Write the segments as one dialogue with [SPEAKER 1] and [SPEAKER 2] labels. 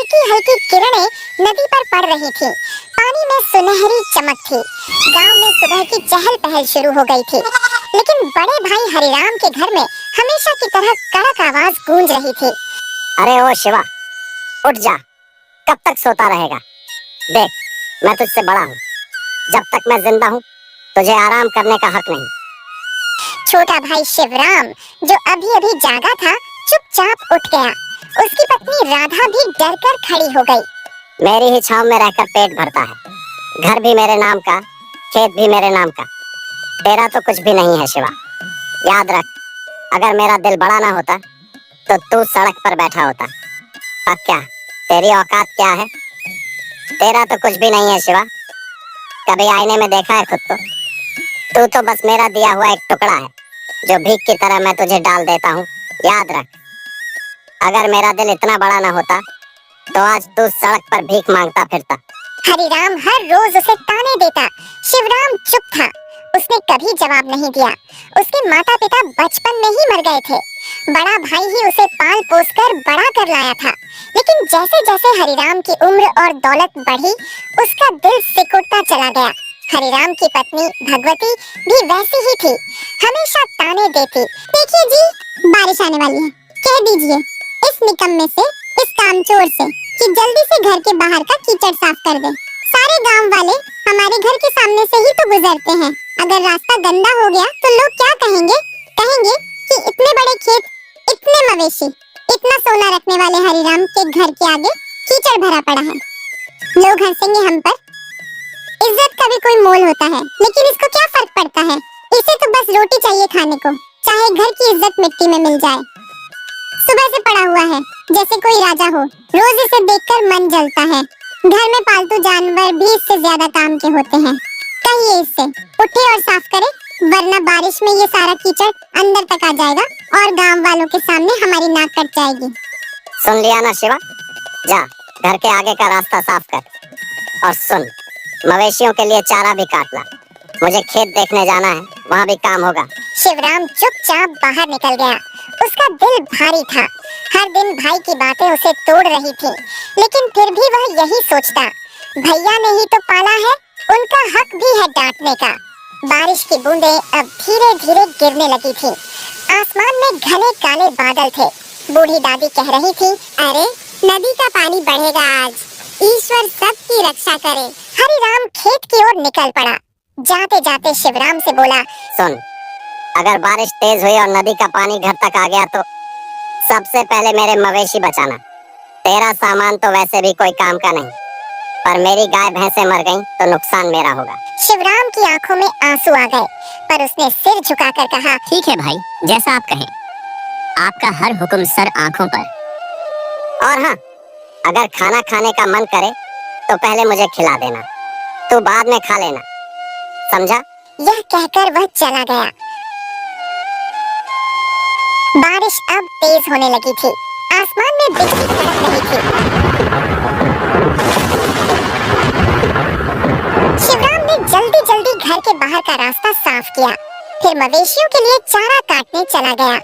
[SPEAKER 1] की हल्की किरणें नदी पर पड़ रही थी। पानी में सुनहरी चमक थी। गांव में सुबह की चहल पहल शुरू हो गई थी, लेकिन बड़े भाई हरिराम के घर में हमेशा की तरह कड़क आवाज गूंज रही थी।
[SPEAKER 2] अरे ओ शिवा, उठ जा, कब तक सोता रहेगा? देख, मैं तुझसे बड़ा हूँ। जब तक मैं जिंदा हूँ तुझे आराम करने का हक नहीं।
[SPEAKER 1] छोटा भाई शिवराम, जो अभी अभी जागा था, चुपचाप उठ गया। उसकी पत्नी राधा भी डरकर खड़ी हो गई।
[SPEAKER 2] मेरी ही छांव में रहकर पेट भरता है। घर भी मेरे नाम का, खेत भी मेरे नाम का। तेरा तो कुछ भी नहीं है शिवा। याद रख, अगर मेरा दिल बड़ा ना होता तो तू सड़क पर बैठा होता। अब क्या, तेरी औकात क्या है? तेरा तो कुछ भी नहीं है शिवा। कभी आईने में देखा है खुद को? तू तो बस मेरा दिया हुआ एक टुकड़ा है, जो भीख की तरह मैं तुझे डाल देता हूँ। याद रख, अगर मेरा दिल इतना बड़ा ना होता तो आज तू सड़क पर भीख मांगता फिरता।
[SPEAKER 1] हरिराम हर रोज उसे ताने देता। शिवराम चुप था। उसने कभी जवाब नहीं दिया। उसके माता पिता बचपन में ही मर गए थे। बड़ा भाई ही उसे पाल पोस कर बड़ा कर लाया था। लेकिन जैसे जैसे हरिराम की उम्र और दौलत बढ़ी, उसका दिल सिकुड़ता चला गया। हरिराम की पत्नी भगवती भी वैसी ही थी, हमेशा ताने देती। देखिए जी, बारिश आने वाली है, कह दीजिए इस निकम्मे से, इस कामचोर से कि जल्दी से घर के बाहर का कीचड़ साफ कर दे। सारे गांव वाले हमारे घर के सामने से ही तो गुजरते हैं। अगर रास्ता गंदा हो गया तो लोग क्या कहेंगे? कहेंगे कि इतने बड़े खेत, इतने मवेशी, इतना सोना रखने वाले हरिराम के घर के आगे कीचड़ भरा पड़ा है। लोग हंसेंगे हम पर। इज्जत का भी कोई मोल होता है, लेकिन इसको क्या फर्क पड़ता है? इसे तो बस रोटी चाहिए खाने को, चाहे घर की इज्जत मिट्टी में मिल जाए। सुबह से पड़ा हुआ है जैसे कोई राजा हो। रोज इसे देखकर मन जलता है। घर में पालतू जानवर भी इससे ज्यादा काम के होते हैं। कहिए इससे उठे और साफ करे, वरना बारिश में ये सारा कीचड़ अंदर तक आ जाएगा और गांव वालों के सामने हमारी नाक कट जाएगी।
[SPEAKER 2] सुन लिया ना शिवा? जा, घर के आगे का रास्ता साफ कर। और सुन, मवेशियों के लिए चारा भी काट ला। मुझे खेत देखने जाना है, वहाँ भी काम होगा।
[SPEAKER 1] शिवराम चुपचाप बाहर निकल गया। उसका दिल भारी था। हर दिन भाई की बातें उसे तोड़ रही थी, लेकिन फिर भी वह यही सोचता, भैया ने ही तो पाला है, उनका हक भी है डांटने का। बारिश की बूंदें अब धीरे धीरे गिरने लगी थी। आसमान में घने काले बादल थे। बूढ़ी दादी कह रही थी, अरे नदी का पानी बढ़ेगा आज, ईश्वर सबकी रक्षा करे। हरिराम खेत की ओर निकल पड़ा। जाते जाते शिवराम से बोला,
[SPEAKER 2] सुन, अगर बारिश तेज हुई और नदी का पानी घर तक आ गया तो सबसे पहले मेरे मवेशी बचाना। तेरा सामान तो वैसे भी कोई काम का नहीं, पर मेरी गाय भैंसे मर गईं तो नुकसान मेरा होगा।
[SPEAKER 1] शिवराम की आंखों में आंसू आ गए, पर उसने सिर झुकाकर कहा,
[SPEAKER 3] ठीक है भाई, जैसा आप कहें। आपका हर हुक्म सर आंखों पर।
[SPEAKER 2] और हाँ, अगर खाना खाने का मन करे तो पहले मुझे खिला देना, तू बाद में खा लेना, समझा?
[SPEAKER 1] यह कहकर वह चला गया। बारिश अब तेज होने लगी थी। आसमान में बिजली कड़क रही थी। शिवराम ने जल्दी जल्दी घर के बाहर का रास्ता साफ किया, फिर मवेशियों के लिए चारा काटने चला गया।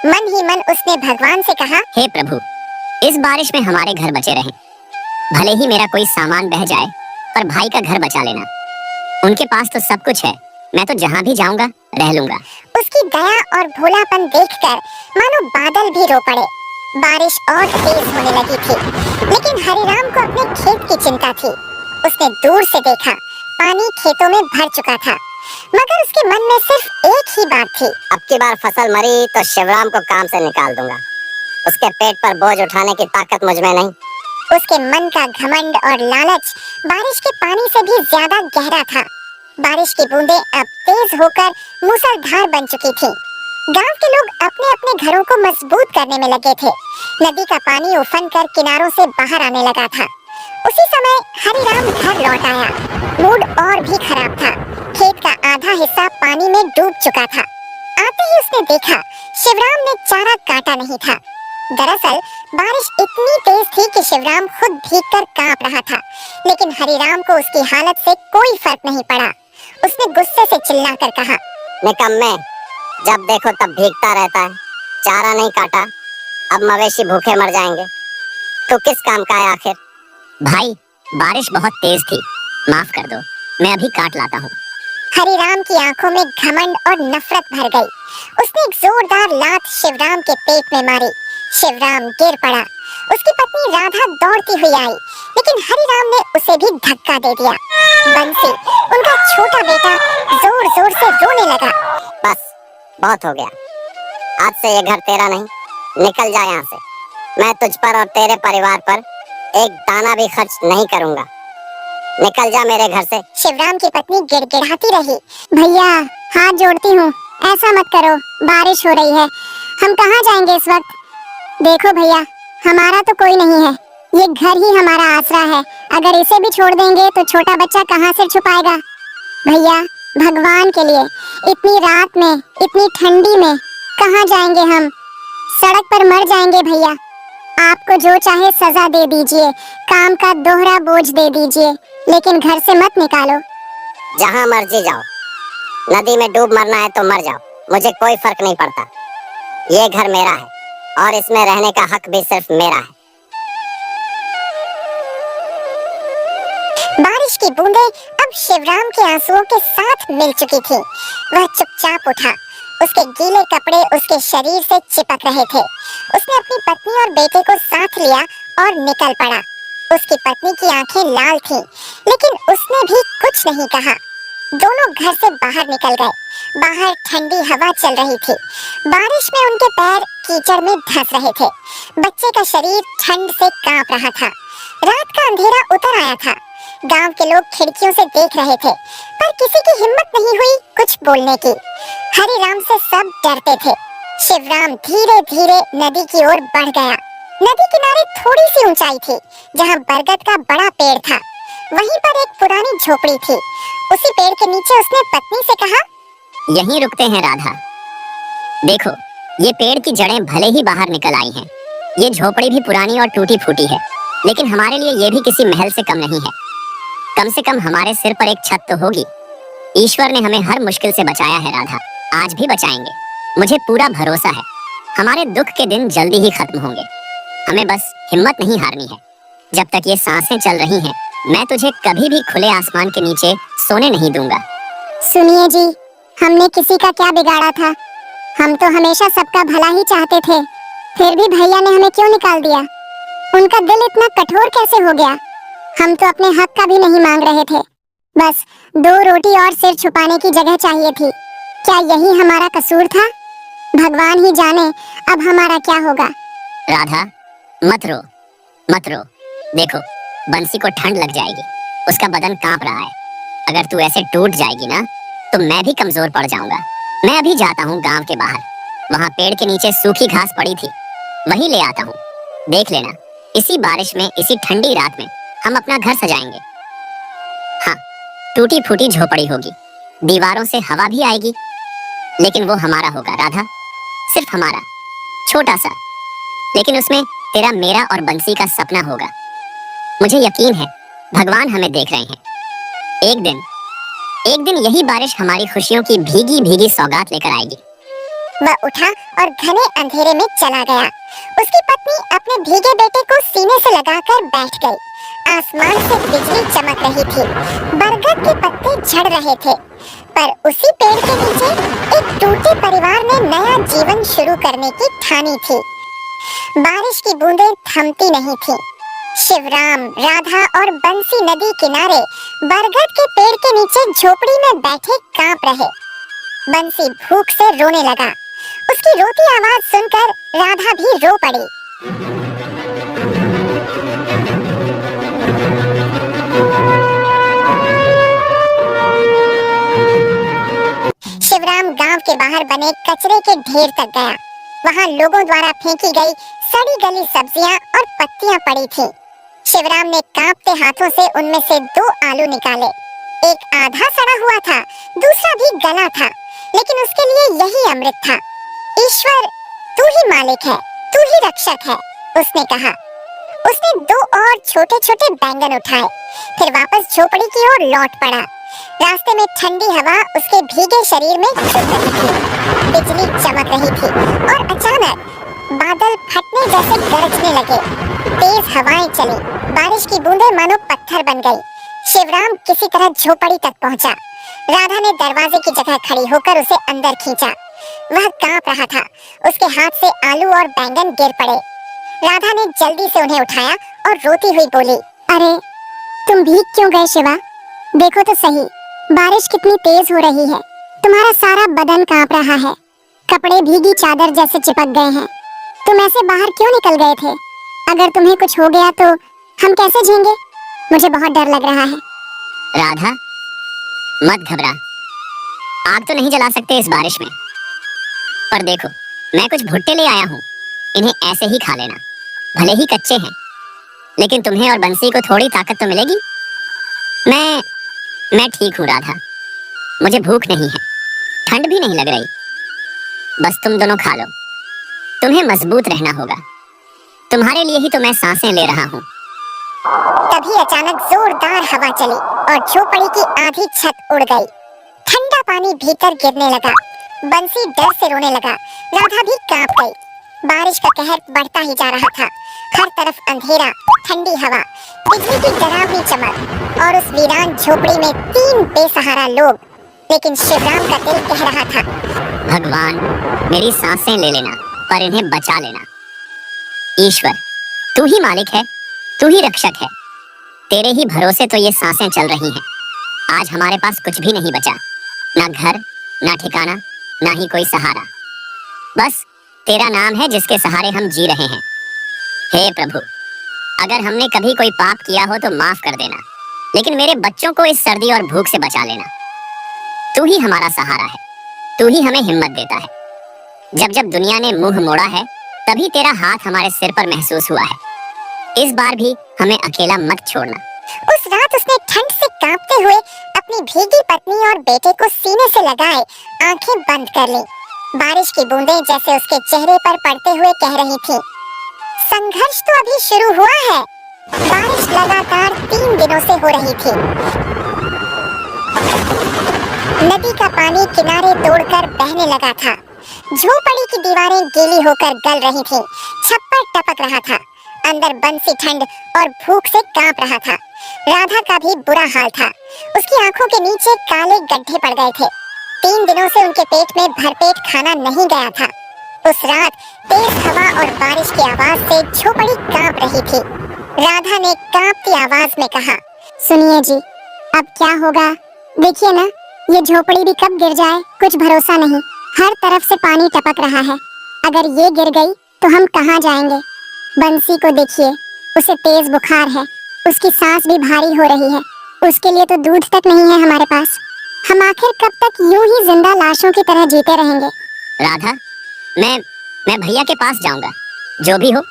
[SPEAKER 1] मन ही मन उसने भगवान से कहा,
[SPEAKER 3] हे प्रभु, इस बारिश में हमारे घर बचे रहें। भले ही मेरा कोई सामान बह जाए, पर भाई का घर बचा लेना। उनके पास तो सब कुछ है, मैं तो जहाँ भी जाऊंगा रह लूंगा।
[SPEAKER 1] उसकी दया और भोलापन देखकर मानो बादल भी रो पड़े। बारिश और तेज होने लगी थी, लेकिन हरिराम को अपने खेत की चिंता थी। उसने दूर से देखा, पानी खेतों में भर चुका था, मगर उसके मन में सिर्फ एक ही बात थी,
[SPEAKER 2] अब की बार फसल मरी तो शिवराम को काम से निकाल दूंगा। उसके पेट पर बोझ उठाने की ताकत मुझ में नहीं।
[SPEAKER 1] उसके मन का घमंड और लालच बारिश के पानी से भी ज्यादा गहरा था। बारिश की बूंदें अब तेज होकर मूसलाधार बन चुकी थी। गांव के लोग अपने अपने घरों को मजबूत करने में लगे थे। नदी का पानी उफन कर किनारों से बाहर आने लगा था। उसी समय हरिराम घर लौट आया। मूड और भी खराब था। खेत का आधा हिस्सा पानी में डूब चुका था। आते ही उसने देखा, शिवराम ने चारा काटा नहीं था। दरअसल बारिश इतनी तेज थी कि शिवराम खुद भीगकर कांप रहा था, लेकिन हरिराम को उसकी हालत से कोई फर्क नहीं पड़ा। उसने गुस्से से चिल्लाकर कहा,
[SPEAKER 2] निकम्मे, जब देखो तब भीगता रहता है, चारा नहीं काटा, अब मवेशी भूखे मर जाएंगे। तू किस काम का है आखिर?
[SPEAKER 3] भाई बारिश बहुत तेज थी, माफ कर दो, मैं अभी काट लाता हूँ।
[SPEAKER 1] हरिराम की आंखों में घमंड और नफरत भर गई। उसने एक जोरदार लात शिवराम के पेट में मारी। शिवराम गिर पड़ा। उसकी पत्नी राधा दौड़ती हुई आई, लेकिन हरिराम ने उसे भी धक्का दे दिया। बंसी, उनका छोटा बेटा, जोर जोर से रोने लगा।
[SPEAKER 2] बस बहुत हो गया, आज से ये घर तेरा नहीं, निकल जा यहाँ से। मैं तुझ पर और तेरे परिवार पर एक दाना भी खर्च नहीं करूंगा। निकल जा मेरे घर से।
[SPEAKER 1] शिवराम की पत्नी गिड़गिड़ाती रही। भैया हाथ जोड़ती हूँ, ऐसा मत करो, बारिश हो रही है, हम कहाँ जाएंगे इस वक्त? देखो भैया, हमारा तो कोई नहीं है, ये घर ही हमारा आसरा है। अगर इसे भी छोड़ देंगे तो छोटा बच्चा कहाँ से छुपाएगा? भैया भगवान के लिए, इतनी रात में, इतनी ठंडी में कहाँ जाएंगे हम? सड़क पर मर जाएंगे भैया। आपको जो चाहे सजा दे दीजिए, काम का दोहरा बोझ दे दीजिए, लेकिन घर से मत निकालो।
[SPEAKER 2] जहाँ मर्जी जाओ, नदी में डूब मरना है तो मर जाओ, मुझे कोई फर्क नहीं पड़ता। ये घर मेरा है और इसमें रहने का हक भी सिर्फ मेरा है।
[SPEAKER 1] बारिश की बूंदें अब शिवराम के आंसुओं के साथ मिल चुकी थी। वह चुपचाप उठा। उसके गीले कपड़े उसके शरीर से चिपक रहे थे। उसने अपनी पत्नी और बेटे को साथ लिया और निकल पड़ा। उसकी पत्नी की आंखें लाल थीं, लेकिन उसने भी कुछ नहीं कहा। दोनों घर से बाहर निकल गए। बाहर ठंडी हवा चल रही थी। बारिश में उनके पैर कीचड़ में धंस रहे थे। बच्चे का शरीर ठंड से कांप रहा था। रात का अंधेरा उतर आया था। गांव के लोग खिड़कियों से देख रहे थे, पर किसी की हिम्मत नहीं हुई कुछ बोलने की। हरिराम से सब डरते थे। शिवराम धीरे धीरे नदी की ओर बढ़ गया। नदी किनारे थोड़ी सी ऊंचाई थी, जहां बरगद का बड़ा पेड़ था। वहीं पर एक पुरानी झोपड़ी थी। उसी पेड़ के नीचे उसने पत्नी से कहा,
[SPEAKER 3] यहीं रुकते हैं राधा। देखो, ये पेड़ की जड़ें भले ही बाहर निकल आई हैं, ये झोपड़ी भी पुरानी और टूटी फूटी है, लेकिन हमारे लिए ये भी किसी महल से कम नहीं है। कम से कम हमारे सिर पर एक छत तो होगी। ईश्वर ने हमें हर मुश्किल से बचाया है राधा, आज भी बचाएंगे। मुझे पूरा भरोसा है, हमारे दुख के दिन जल्दी ही खत्म होंगे। हमें बस हिम्मत नहीं हारनी है। जब तक ये सांसें चल रही हैं, मैं तुझे कभी भी खुले आसमान के नीचे सोने नहीं दूंगा।
[SPEAKER 1] सुनिए जी, हमने किसी का क्या बिगाड़ा था? हम तो हमेशा सबका भला ही चाहते थे, फिर भी भैया ने हमें क्यों निकाल दिया? उनका दिल इतना कठोर कैसे हो गया? हम तो अपने हक का भी नहीं मांग रहे थे, बस 2 रोटी और सिर छुपाने की जगह चाहिए थी। क्या यही हमारा कसूर था? भगवान ही जाने अब हमारा क्या होगा।
[SPEAKER 3] राधा मत रो, मत रो। देखो, बंसी को ठंड लग जाएगी, उसका बदन कांप रहा है। अगर तू ऐसे टूट जाएगी ना, तो मैं भी कमजोर पड़ जाऊंगा। मैं अभी जाता हूँ गांव के बाहर, वहाँ पेड़ के नीचे सूखी घास पड़ी थी, वही ले आता हूँ। देख लेना, इसी बारिश में, इसी ठंडी रात में हम अपना घर सजाएंगे। हाँ, टूटी फूटी झोपड़ी होगी, दीवारों से हवा भी आएगी, लेकिन वो हमारा होगा राधा, सिर्फ हमारा, छोटा सा, लेकिन उसमें तेरा, मेरा और बंसी का सपना होगा। मुझे यकीन है भगवान हमें देख रहे हैं। एक दिन यही बारिश हमारी खुशियों की भीगी भीगी सौगात लेकर आएगी।
[SPEAKER 1] वह उठा और घने अंधेरे में चला गया। उसकी पत्नी अपने भीगे बेटे को सीने से लगाकर बैठ गई। आसमान से बिजली चमक रही थी। बरगद के पत्ते झड़ रहे थे, पर उसी पेड़ के नीचे एक टूटे परिवार ने नया जीवन शुरू करने की ठानी थी। बारिश की बूंदें थमती नहीं थीं। शिवराम, राधा और बंसी नदी किनारे बरगद के पेड़ के नीचे झोपड़ी में बैठे कांप रहे। बंसी भूख से रोने लगा। उसकी रोती आवाज सुनकर राधा भी रो पड़ी। शिवराम गांव के बाहर बने कचरे के ढेर तक गया। वहां लोगों द्वारा फेंकी गई सड़ी गली सब्जियां और पत्तियां पड़ी थीं। शिवराम ने कांपते हाथों से उनमें से 2 आलू निकाले। एक आधा सड़ा हुआ था, दूसरा भी गला था, लेकिन उसके लिए यही अमृत था। ईश्वर, तू ही मालिक है, तू ही रक्षक है, उसने कहा। उसने 2 और छोटे छोटे बैंगन उठाए, फिर वापस झोपड़ी की ओर लौट पड़ा। रास्ते में ठंडी हवा उसके भीगे शरीर में चुभ रही थी। बिजली चमक रही थी और अचानक बादल फटने जैसे गरजने लगे, तेज हवाएं चली, बारिश की बूंदें मानो पत्थर बन गई। शिवराम किसी तरह झोपड़ी तक पहुंचा। राधा ने दरवाजे की जगह खड़ी होकर उसे अंदर खींचा। वह कांप रहा था, उसके हाथ से आलू और बैंगन गिर पड़े। राधा ने जल्दी से उन्हें उठाया और रोती हुई बोली, अरे तुम भीग क्यों गए शिवा? देखो तो सही, बारिश कितनी तेज हो रही है, तुम्हारा सारा बदन कांप रहा है, कपड़े भीगी चादर जैसे चिपक गए हैं। तुम ऐसे बाहर क्यों निकल गए थे? अगर तुम्हें कुछ हो गया तो हम कैसे जीएंगे? मुझे बहुत डर लग रहा है।
[SPEAKER 3] राधा, मत घबरा, आग तो नहीं जला सकते इस बारिश में, पर देखो मैं कुछ भुट्टे ले आया हूँ, इन्हें ऐसे ही खा लेना। भले ही कच्चे हैं, लेकिन तुम्हें और बंसी को थोड़ी ताकत तो मिलेगी। मैं ठीक हूँ राधा, मुझे भूख नहीं है, ठंड भी नहीं लग रही। बस तुम दोनों खा लो, तुम्हें मजबूत रहना होगा, तुम्हारे लिए ही तो मैं सांसें ले रहा हूँ।
[SPEAKER 1] तभी अचानक जोरदार हवा चली और झोपड़ी की आधी छत उड़ गई। ठंडा पानी भीतर गिरने लगा। बंसी डर से रोने लगा। राधा भी कांप गई। बारिश का कहर बढ़ता ही जा रहा था। हर तरफ अंधेरा, ठंडी हवा, बिजली की डरावनी चमक और उस वीरान झोपड़ी में 3 बेसहारा लोग। लेकिन शिवराम का दिल कह रहा था,
[SPEAKER 3] भगवान, मेरी सांसें ले लेना, पर इन्हें बचा लेना। ईश्वर, तू ही मालिक है, तू ही रक्षक है, तेरे ही भरोसे तो ये सांसें चल रही हैं। आज हमारे पास कुछ भी नहीं बचा, ना घर, ना ठिकाना, ना ही कोई सहारा। बस तेरा नाम है जिसके सहारे हम जी रहे हैं। हे प्रभु, अगर हमने कभी कोई पाप किया हो तो माफ कर देना, लेकिन मेरे बच्चों को इस सर्दी और भूख से बचा लेना। तू ही हमारा सहारा है, तू ही हमें हिम्मत देता है। जब जब दुनिया ने मुंह मोड़ा है, तभी तेरा हाथ हमारे सिर पर महसूस हुआ है। इस बार भी हमें अकेला मत छोड़ना।
[SPEAKER 1] उस रात उसने ठंड से कांपते हुए अपनी भीगी पत्नी और बेटे को सीने से लगाए आंखें बंद कर ली। बारिश की बूंदें जैसे उसके चेहरे पर पड़ते हुए कह रही थीं, संघर्ष तो अभी शुरू हुआ है। बारिश लगातार 3 दिनों से हो रही थी। नदी का पानी किनारे तोड़कर बहने लगा था। झोपड़ी की दीवारें गीली होकर गल रही थीं। छप्पर टपक रहा था। अंदर बंसी ठंड और भूख से कांप रहा था। राधा का भी बुरा हाल था। उसकी आंखों के नीचे काले गड्ढे पड़ गए थे। 3 दिनों से उनके पेट में भरपेट खाना नहीं गया था। उस रात तेज हवा और बारिश की आवाज से झोपड़ी कांप रही थी। राधा ने कांपती आवाज में कहा, सुनिए जी, अब क्या होगा? देखिए ना, ये झोपड़ी भी कब गिर जाए कुछ भरोसा नहीं। हर तरफ से पानी टपक रहा है। अगर ये गिर गई तो हम कहाँ जाएंगे? बंसी को देखिए, उसे तेज बुखार है, उसकी सांस भी भारी हो रही है। उसके लिए तो दूध तक नहीं है हमारे पास। हम आखिर कब तक यूं ही जिंदा लाशों की तरह जीते रहेंगे?
[SPEAKER 3] राधा, मैं भैया के पास जाऊंगा। जो भी हो,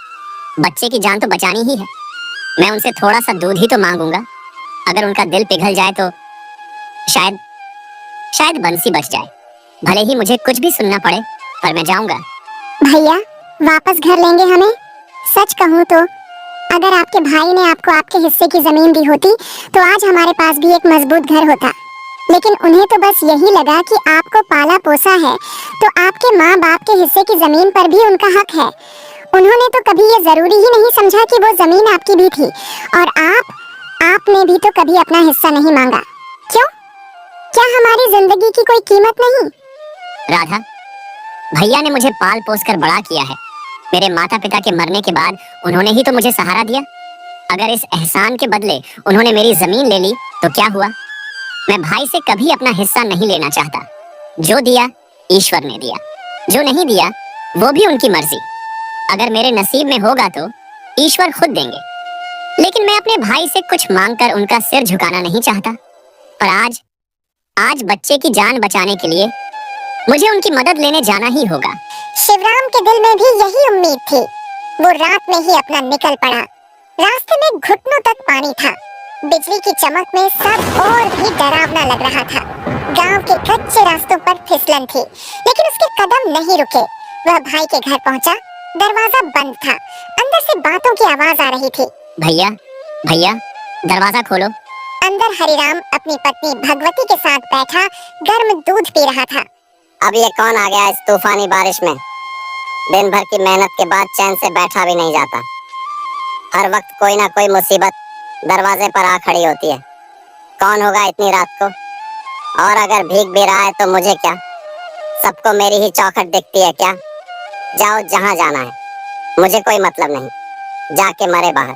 [SPEAKER 3] बच्चे की जान तो बचानी ही है। मैं उनसे थोड़ा सा दूध ही तो मांगूंगा। अगर उनका दिल पिघल जाए तो शायद बंसी बच जाए। भले ही मुझे कुछ भी सुनना पड़े, पर मैं जाऊंगा।
[SPEAKER 1] भैया वापस घर लेंगे हमें? सच कहूँ तो अगर आपके भाई ने आपको आपके हिस्से की जमीन दी होती तो आज हमारे पास भी एक मजबूत घर होता। लेकिन उन्हें तो बस यही लगा कि आपको पाला पोसा है तो आपके माँ बाप के हिस्से की जमीन पर भी उनका हक है। उन्होंने तो कभी ये जरूरी ही नहीं समझा कि वो जमीन आपकी भी थी। और आपने भी तो कभी अपना हिस्सा नहीं मांगा। क्यों? क्या हमारी जिंदगी की कोई कीमत नहीं?
[SPEAKER 3] राधा, भैया ने मुझे पाल पोस कर बड़ा किया है। मेरे माता पिता के मरने के बाद उन्होंने ही तो मुझे सहारा दिया। अगर इस एहसान के बदले उन्होंने मेरी जमीन ले ली तो क्या हुआ? मैं भाई से कभी अपना हिस्सा नहीं लेना चाहता। जो दिया ईश्वर ने दिया, जो नहीं दिया वो भी उनकी मर्जी। अगर मेरे नसीब में होगा तो ईश्वर खुद देंगे। लेकिन मैं अपने भाई से कुछ मांगकर उनका सिर झुकाना नहीं चाहता। पर आज बच्चे की जान बचाने के लिए मुझे उनकी मदद लेने जाना ही होगा।
[SPEAKER 1] शिवराम के दिल में भी यही उम्मीद थी। वो रात में ही अपना निकल पड़ा। रास्ते में घुटनों तक पानी था। बिजली की चमक में सब और भी डरावना लग रहा था। गांव के कच्चे रास्तों पर फिसलन थी, लेकिन उसके कदम नहीं रुके। वह भाई के घर पहुंचा। दरवाजा बंद था। अंदर से बातों की आवाज आ रही थी।
[SPEAKER 3] भैया, दरवाजा खोलो।
[SPEAKER 1] अंदर हरिराम अपनी पत्नी भगवती के साथ बैठा गर्म दूध पी रहा था।
[SPEAKER 2] अब ये कौन आ गया इस तूफानी बारिश में? दिन भर की मेहनत के बाद चैन से बैठा भी नहीं जाता। हर वक्त कोई ना कोई मुसीबत दरवाजे पर आ खड़ी होती है। कौन होगा इतनी रात को? और अगर भीग भी रहा है तो मुझे क्या? सबको मेरी ही चौखट दिखती है क्या? जाओ जहां जाना है, मुझे कोई मतलब नहीं। जाके मरे बाहर।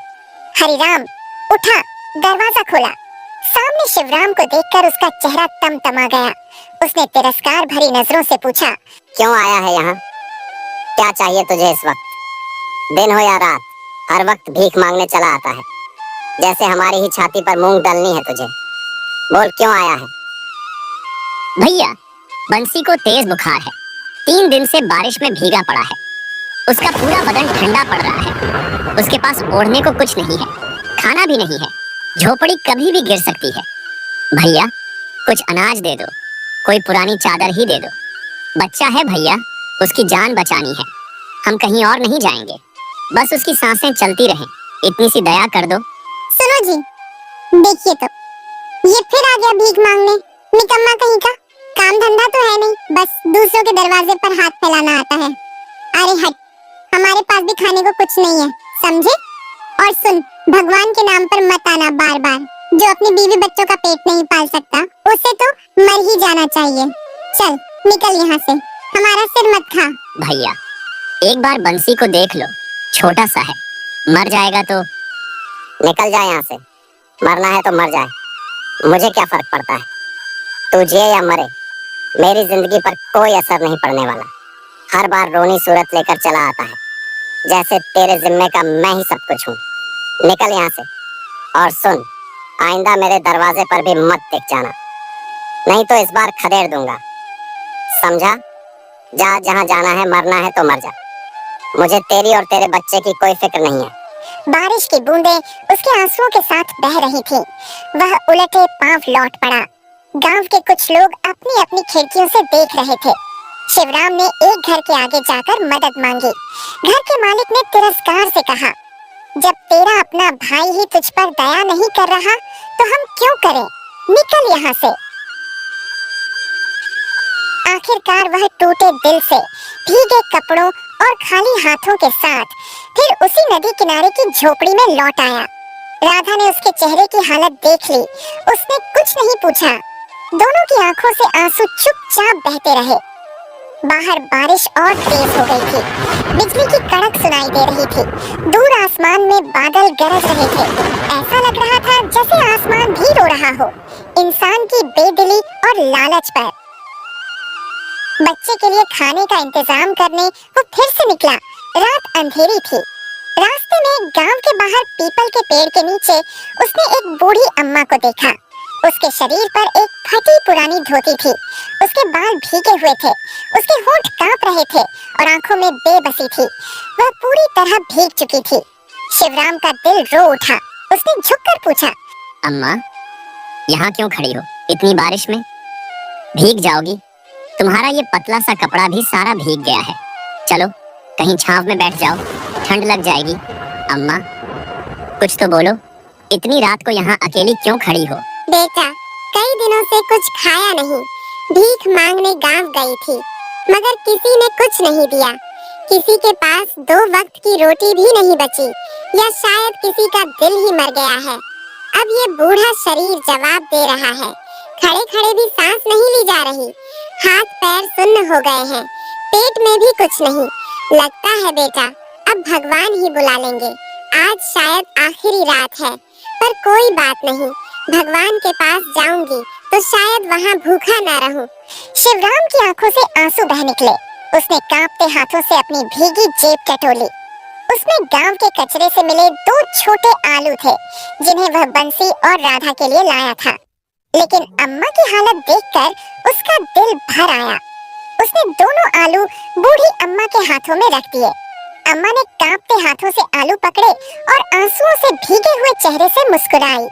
[SPEAKER 1] हरिराम उठा, दरवाजा खोला। सामने शिवराम को देखकर उसका चेहरा तमतमा गया। उसने तिरस्कार भरी नजरों से पूछा,
[SPEAKER 2] क्यों आया है यहाँ? क्या चाहिए तुझे इस वक्त? दिन हो या रात, हर वक्त भीख मांगने चला आता है, जैसे हमारी ही छाती पर मूंग डलनी है तुझे। बोल क्यों आया है?
[SPEAKER 3] भैया, बंसी को तेज बुखार है। 3 दिन से बारिश में भीगा पड़ा है। उसका पूरा बदन ठंडा पड़ रहा है। उसके पास ओढ़ने को कुछ नहीं है, खाना भी नहीं है। झोपड़ी कभी भी गिर सकती है। भैया, कुछ अनाज दे दो, कोई पुरानी चादर ही दे दो। बच्चा है भैया, उसकी जान बचानी है। हम कहीं और नहीं जाएंगे, बस उसकी सांसें चलती रहें। इतनी सी दया कर दो।
[SPEAKER 1] सुनो जी, देखिए तो ये फिर आ गया भीख मांगने। निकम्मा कहीं का, काम धंधा तो है नहीं, बस दूसरों के दरवाजे पर हाथ फैलाना आता है। अरे हट, हमारे पास भी खाने को कुछ नहीं है, समझे? और सुन, भगवान के नाम पर मत आना बार बार। जो अपनी बीवी बच्चों का पेट नहीं पाल सकता, उसे तो मर ही जाना चाहिए। चल निकल यहाँ से, हमारा सिर मत खा।
[SPEAKER 3] भैया, एक बार बंसी को देख लो, छोटा सा है, मर जाएगा तो।
[SPEAKER 2] निकल जाए यहाँ से, मरना है तो मर जाए, मुझे क्या फर्क पड़ता है? तू जिए या मरे, मेरी जिंदगी पर कोई असर नहीं पड़ने वाला। हर बार रोनी सूरत लेकर चला आता है, जैसे तेरे जिम्मे का मैं ही सब कुछ हूँ। निकल यहाँ से, और सुन, आइंदा मेरे दरवाजे पर भी मत टिक जाना, नहीं तो इस बार खदेड़ दूंगा, समझा? जा जहाँ जाना है, मरना है तो मर जा, मुझे तेरी और तेरे बच्चे की कोई फिक्र नहीं है।
[SPEAKER 1] बारिश की बूंदें उसके आंसुओं के साथ बह रही थीं। वह उलटे पांव लौट पड़ा। गांव के कुछ लोग अपनी अपनी खिड़कियों से देख रहे थे। शिवराम ने एक घर के आगे जाकर मदद मांगी। घर के मालिक ने तिरस्कार से कहा, जब तेरा अपना भाई ही तुझ पर दया नहीं कर रहा तो हम क्यों करें? निकल यहाँ से। आखिरकार वह टूटे दिल से, भीगे कपड़ों और खाली हाथों के साथ फिर उसी नदी किनारे की झोपड़ी में लौट आया। राधा ने उसके चेहरे की हालत देख ली। उसने कुछ नहीं पूछा। दोनों की आंखों से आंसू चुपचाप बहते रहे। बाहर बारिश और तेज हो गई थी। बिजली की कड़क सुनाई दे रही थी। दूर आसमान में बादल गरज रहे थे। ऐसा लग रहा था जैसे आसमान भी रो रहा हो, इंसान की बेदिली और लालच पर। बच्चे के लिए खाने का इंतजाम करने वो फिर से निकला। रात अंधेरी थी। रास्ते में गांव के बाहर पीपल के पेड़ के नीचे उसने एक बूढ़ी अम्मा को देखा। उसके शरीर पर एक फटी पुरानी धोती थी। उसके बाल भीगे हुए थे। उसके होंठ कांप रहे थे और आंखों में बेबसी थी। वह पूरी तरह भीग चुकी थी। शिवराम का दिल रो उठा। उसने झुककर पूछा,
[SPEAKER 3] अम्मा, यहाँ क्यों खड़ी हो इतनी बारिश में? भीग जाओगी। तुम्हारा ये पतला सा कपड़ा भी सारा भीग गया है। चलो कहीं छांव में बैठ जाओ, ठंड लग जाएगी। अम्मा, कुछ तो बोलो, इतनी रात को यहाँ अकेली क्यों खड़ी हो?
[SPEAKER 1] बेटा, कई दिनों से कुछ खाया नहीं। भीख मांगने गांव गई थी, मगर किसी ने कुछ नहीं दिया। किसी के पास 2 वक्त की रोटी भी नहीं बची, या शायद किसी का दिल ही मर गया है। अब ये बूढ़ा शरीर जवाब दे रहा है। खड़े खड़े भी सांस नहीं ली जा रही। हाथ पैर सुन्न हो गए हैं। पेट में भी कुछ नहीं। लगता है बेटा, अब भगवान ही बुला लेंगे। आज शायद आखिरी रात है, पर कोई बात नहीं। भगवान के पास जाऊंगी तो शायद वहाँ भूखा ना रहूं। शिवराम की आंखों से आंसू बह निकले। उसने कांपते हाथों से अपनी भीगी जेब टटोली। उसमें गांव के कचरे से मिले 2 छोटे आलू थे, जिन्हें वह बंसी और राधा के लिए लाया था। लेकिन अम्मा की हालत देखकर उसका दिल भर आया। उसने दोनों आलू बूढ़ी अम्मा के हाथों में रख दिए। अम्मा ने कांपते हाथों से आलू पकड़े और आंसुओं से भीगे हुए चेहरे से मुस्कुराई।